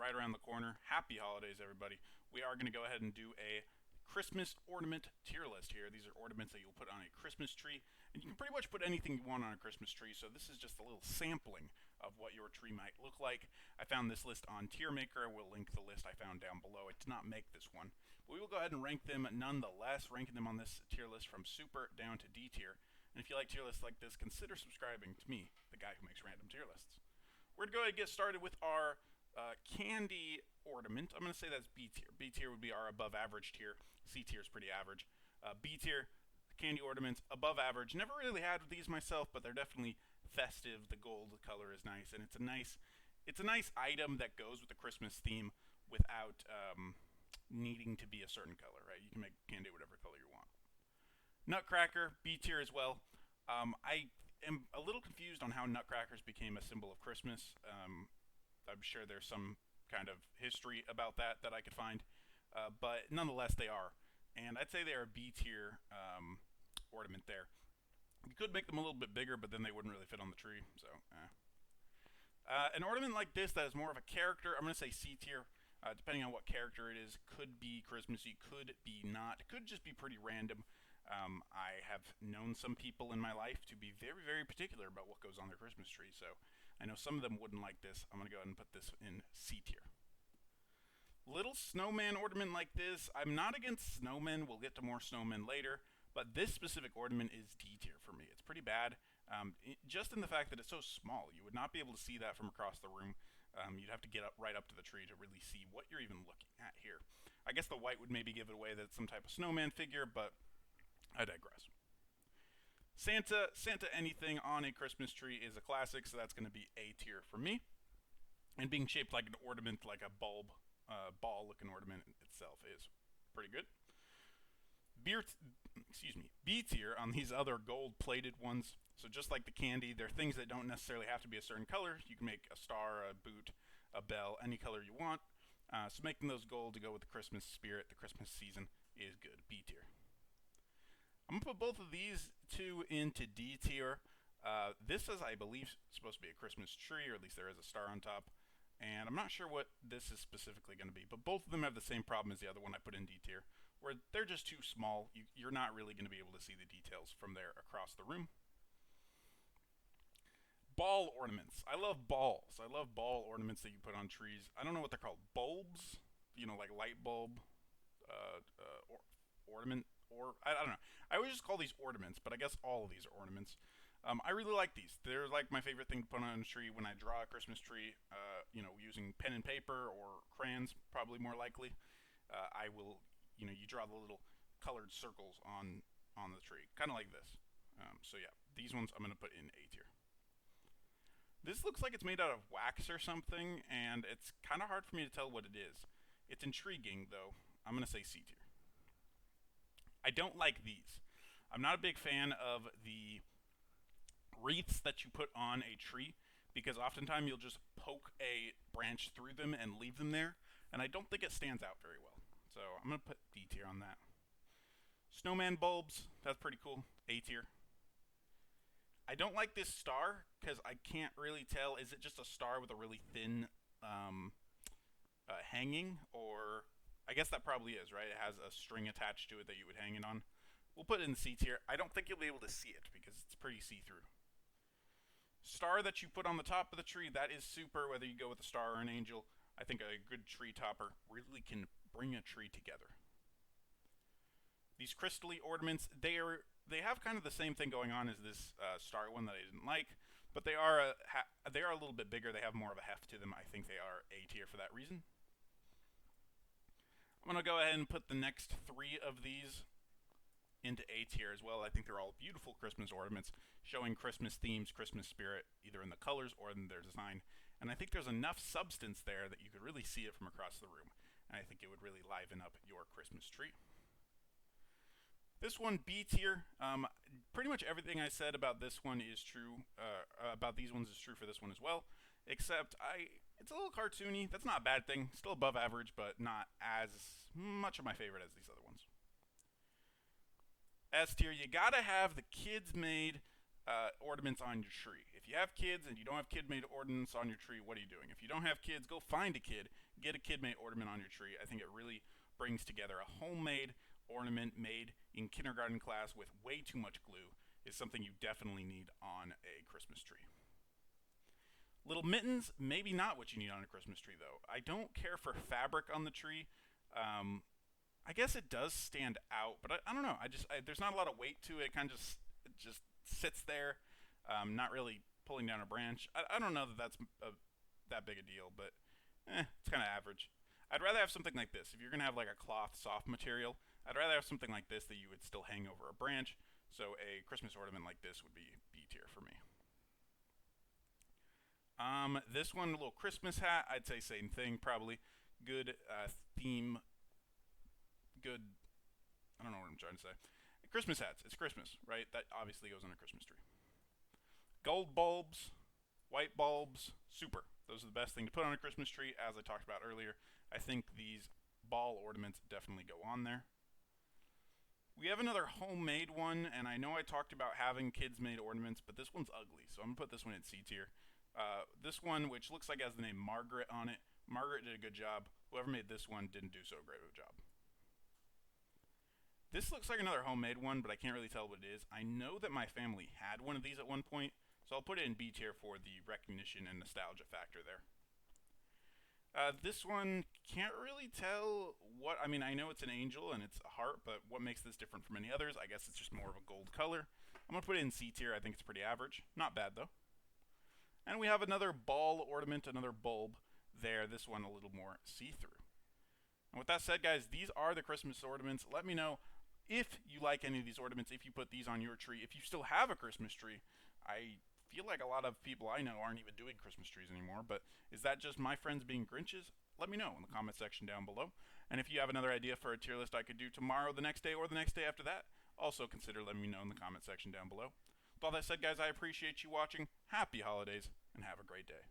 right around the corner. Happy holidays, everybody. We are going to go ahead and do a Christmas ornament tier list here. These are ornaments that you'll put on a Christmas tree, and you can pretty much put anything you want on a Christmas tree, so this is just a little sampling of what your tree might look like. I found this list on Tier Maker. I will link the list I found down below. I did not make this one, but we will go ahead and rank them nonetheless, ranking them on this tier list from super down to D tier. And if you like tier lists like this, consider subscribing to me, the guy who makes random tier lists. We're going to go ahead and get started with our candy ornament. I'm going to say that's B tier. B tier would be our above average tier. C tier is pretty average. B tier, candy ornaments, above average. Never really had these myself, but they're definitely festive. The gold color is nice, and it's a nice item that goes with the Christmas theme without needing to be a certain color, right? You can make candy whatever color you want. Nutcracker, B tier as well. I am a little confused on how nutcrackers became a symbol of Christmas. I'm sure there's some kind of history about that I could find, but nonetheless they are. And I'd say they are a B tier ornament there. You could make them a little bit bigger, but then they wouldn't really fit on the tree, so an ornament like this that is more of a character, I'm going to say C tier. Depending on what character it is, could be Christmassy, could be not, could just be pretty random. I have known some people in my life to be very, very particular about what goes on their Christmas tree, so I know some of them wouldn't like this. I'm going to go ahead and put this in C tier. Little snowman ornament like this, I'm not against snowmen. We'll get to more snowmen later, but this specific ornament is D tier for me. It's pretty bad, just in the fact that it's so small. You would not be able to see that from across the room. You'd have to get right up to the tree to really see what you're even looking at here. I guess the white would maybe give it away that it's some type of snowman figure, but I digress. Santa anything on a Christmas tree is a classic, so that's going to be A tier for me. And being shaped like an ornament, like a bulb, ball-looking ornament itself is pretty good. B tier on these other gold-plated ones. So just like the candy, they're things that don't necessarily have to be a certain color. You can make a star, a boot, a bell, any color you want. So making those gold to go with the Christmas spirit, the Christmas season, is good. B tier. I'm going to put both of these two into D tier. This is, I believe, supposed to be a Christmas tree, or at least there is a star on top. And I'm not sure what this is specifically going to be, but both of them have the same problem as the other one I put in D tier, where they're just too small. You're not really going to be able to see the details from there across the room. Ball ornaments. I love balls. I love ball ornaments that you put on trees. I don't know what they're called. Bulbs? You know, like light bulb ornament. Or I don't know. I always just call these ornaments, but I guess all of these are ornaments. I really like these. They're like my favorite thing to put on a tree when I draw a Christmas tree. Using pen and paper or crayons, probably more likely. I will, you draw the little colored circles on the tree, kind of like this. So yeah, these ones I'm going to put in A tier. This looks like it's made out of wax or something, and it's kind of hard for me to tell what it is. It's intriguing, though. I'm going to say C tier. I don't like these. I'm not a big fan of the wreaths that you put on a tree, because oftentimes you'll just poke a branch through them and leave them there, and I don't think it stands out very well. So I'm going to put D tier on that. Snowman bulbs, that's pretty cool. A tier. I don't like this star, because I can't really tell, is it just a star with a really thin hanging, or I guess that probably is, right? It has a string attached to it that you would hang it on. We'll put it in C tier. I don't think you'll be able to see it because it's pretty see-through. Star that you put on the top of the tree, that is super, whether you go with a star or an angel. I think a good tree topper really can bring a tree together. These crystally ornaments, they have kind of the same thing going on as this star one that I didn't like, but they are a little bit bigger. They have more of a heft to them. I think they are A tier for that reason. I'm going to go ahead and put the next three of these into A tier as well. I think they're all beautiful Christmas ornaments showing Christmas themes, Christmas spirit, either in the colors or in their design. And I think there's enough substance there that you could really see it from across the room. And I think it would really liven up your Christmas tree. This one, B tier. Pretty much everything I said about this one is true. About these ones is true for this one as well. Except it's a little cartoony. That's not a bad thing. Still above average, but not as much of my favorite as these other ones. S tier, you gotta have the kids-made ornaments on your tree. If you have kids and you don't have kid-made ornaments on your tree, what are you doing? If you don't have kids, go find a kid, get a kid-made ornament on your tree. I think it really brings together a homemade ornament made in kindergarten class with way too much glue is something you definitely need on a Christmas tree. Little mittens, maybe not what you need on a Christmas tree though. I don't care for fabric on the tree. I guess it does stand out, but I don't know. There's not a lot of weight to it. It kind of just sits there, not really pulling down a branch. I don't know that that's that big a deal, but it's kind of average. I'd rather have something like this. If you're gonna have like a cloth soft material, I'd rather have something like this that you would still hang over a branch. So a Christmas ornament like this would be B tier for me. This one, a little Christmas hat. I'd say same thing, probably. Good theme. Good. I don't know what I'm trying to say. Christmas hats. It's Christmas, right? That obviously goes on a Christmas tree. Gold bulbs, white bulbs, super. Those are the best thing to put on a Christmas tree, as I talked about earlier. I think these ball ornaments definitely go on there. We have another homemade one, and I know I talked about having kids-made ornaments, but this one's ugly, so I'm going to put this one in C tier. This one, which looks like it has the name Margaret on it, Margaret did a good job. Whoever made this one didn't do so great of a job. This looks like another homemade one, but I can't really tell what it is. I know that my family had one of these at one point, so I'll put it in B tier for the recognition and nostalgia factor there. This one, can't really tell what, I mean, I know it's an angel and it's a heart, but what makes this different from any others? I guess it's just more of a gold color. I'm going to put it in C tier. I think it's pretty average. Not bad, though. And we have another ball ornament, another bulb there. This one a little more see-through. And with that said, guys, these are the Christmas ornaments. Let me know if you like any of these ornaments, if you put these on your tree, if you still have a Christmas tree. I feel like a lot of people I know aren't even doing Christmas trees anymore, but is that just my friends being Grinches? Let me know in the comment section down below. And if you have another idea for a tier list I could do tomorrow, the next day, or the next day after that, also consider letting me know in the comment section down below. With all that said, guys, I appreciate you watching. Happy holidays, and have a great day.